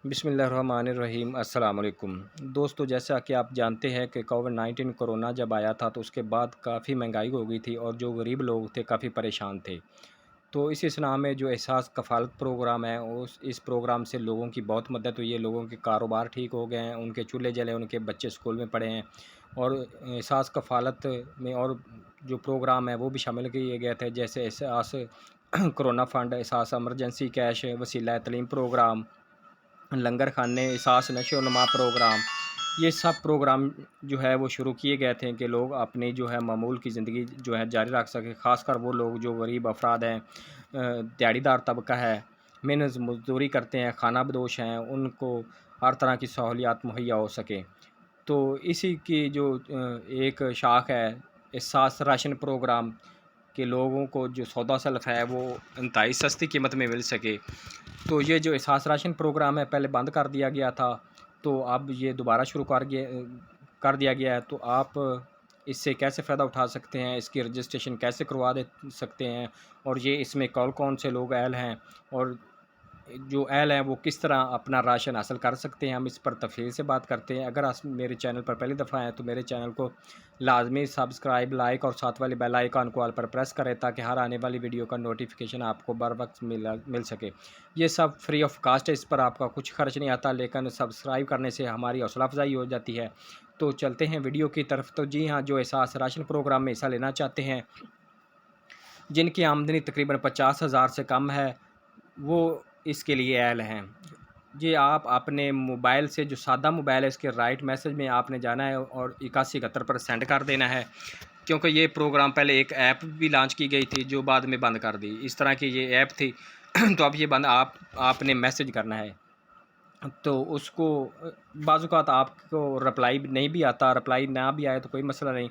بسم اللہ الرحمن الرحیم۔ السلام علیکم دوستو، جیسا کہ آپ جانتے ہیں کہ کووڈ-19 کرونا جب آیا تھا تو اس کے بعد کافی مہنگائی ہو گئی تھی اور جو غریب لوگ تھے کافی پریشان تھے۔ تو اس اثناء میں جو احساس کفالت پروگرام ہے اس پروگرام سے لوگوں کی بہت مدد ہوئی ہے، لوگوں کے کاروبار ٹھیک ہو گئے ہیں، ان کے چولہے جلے، ان کے بچے اسکول میں پڑھے ہیں۔ اور احساس کفالت میں اور جو پروگرام ہے وہ بھی شامل کیے گئے تھے، جیسے احساس کرونا فنڈ، احساس ایمرجنسی کیش، وسیلہ تعلیم پروگرام، لنگر خانے، احساس نشو و نما پروگرام۔ یہ سب پروگرام جو ہے وہ شروع کیے گئے تھے کہ لوگ اپنی جو ہے معمول کی زندگی جو ہے جاری رکھ سکیں، خاص کر وہ لوگ جو غریب افراد ہیں، دیہڑی دار طبقہ ہے، محنت مزدوری کرتے ہیں، خانہ بدوش ہیں، ان کو ہر طرح کی سہولیات مہیا ہو سکیں۔ تو اسی کی جو ایک شاخ ہے احساس راشن پروگرام، کہ لوگوں کو جو سودا سلف ہے وہ انتہائی سستی قیمت میں مل سکے۔ تو یہ جو احساس راشن پروگرام ہے پہلے بند کر دیا گیا تھا، تو اب یہ دوبارہ شروع کر دیا گیا ہے۔ تو آپ اس سے کیسے فائدہ اٹھا سکتے ہیں، اس کی رجسٹریشن کیسے کروا سکتے ہیں، اور یہ اس میں کون سے لوگ اہل ہیں، اور جو اہل ہیں وہ کس طرح اپنا راشن حاصل کر سکتے ہیں، ہم اس پر تفصیل سے بات کرتے ہیں۔ اگر آپ میرے چینل پر پہلی دفعہ ہیں تو میرے چینل کو لازمی سبسکرائب، لائک اور ساتھ والی بیل آئیکن کو آل پر پریس کریں تاکہ ہر آنے والی ویڈیو کا نوٹیفیکیشن آپ کو بر وقت مل سکے۔ یہ سب فری آف کاسٹ ہے، اس پر آپ کا کچھ خرچ نہیں آتا، لیکن سبسکرائب کرنے سے ہماری حوصلہ افزائی ہو جاتی ہے۔ تو چلتے ہیں ویڈیو کی طرف۔ تو جی ہاں، جو احساس راشن پروگرام میں حصہ لینا چاہتے ہیں، جن کی آمدنی تقریباً 50,000 سے کم ہے، وہ اس کے لیے اہل ہیں۔ جی، آپ اپنے موبائل سے، جو سادہ موبائل ہے، اس کے رائٹ میسج میں آپ نے جانا ہے اور 8171 پر سینڈ کر دینا ہے، کیونکہ یہ پروگرام پہلے ایک ایپ بھی لانچ کی گئی تھی جو بعد میں بند کر دی۔ اس طرح کی یہ ایپ تھی تو اب یہ بند آپ نے میسج کرنا ہے۔ تو اس کو بعض اوقات آپ کو رپلائی نہیں بھی آتا، رپلائی نہ بھی آئے تو کوئی مسئلہ نہیں،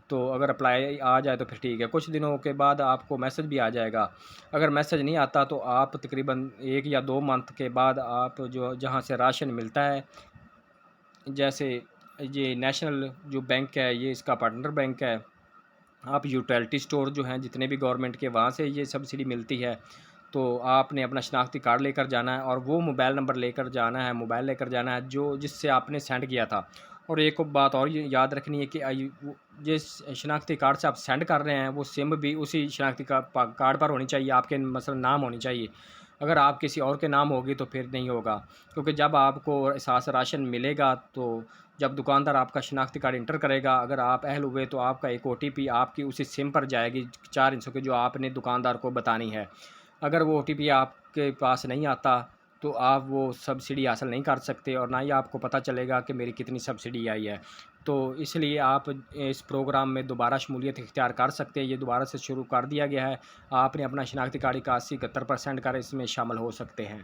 تو اگر اپلائی آ جائے تو پھر ٹھیک ہے، کچھ دنوں کے بعد آپ کو میسج بھی آ جائے گا۔ اگر میسج نہیں آتا تو آپ تقریباً 1 یا 2 منتھ کے بعد آپ جہاں سے راشن ملتا ہے، جیسے یہ نیشنل جو بینک ہے، یہ اس کا پارٹنر بینک ہے، آپ یوٹیلٹی سٹور جو ہیں جتنے بھی گورنمنٹ کے، وہاں سے یہ سبسڈی ملتی ہے۔ تو آپ نے اپنا شناختی کارڈ لے کر جانا ہے اور وہ موبائل نمبر لے کر جانا ہے، موبائل لے کر جانا ہے جس سے آپ نے سینڈ کیا تھا۔ اور ایک بات اور یاد رکھنی ہے کہ جس شناختی کارڈ سے آپ سینڈ کر رہے ہیں وہ سم بھی اسی شناختی کارڈ پر ہونی چاہیے، آپ کے مثلا نام ہونی چاہیے۔ اگر آپ کسی اور کے نام ہوگی تو پھر نہیں ہوگا، کیونکہ جب آپ کو احساس راشن ملے گا تو جب دکاندار آپ کا شناختی کارڈ انٹر کرے گا، اگر آپ اہل ہوئے تو آپ کا ایک OTP آپ کی اسی سم پر جائے گی 4 ہندسوں کی، جو آپ نے دکاندار کو بتانی ہے۔ اگر وہ OTP آپ کے پاس نہیں آتا تو آپ وہ سبسڈی حاصل نہیں کر سکتے، اور نہ ہی آپ کو پتہ چلے گا کہ میری کتنی سبسڈی آئی ہے۔ تو اس لیے آپ اس پروگرام میں دوبارہ شمولیت اختیار کر سکتے ہیں، یہ دوبارہ سے شروع کر دیا گیا ہے۔ آپ نے اپنا شناختی کارڈ 8171 پر سینڈ کر اس میں شامل ہو سکتے ہیں۔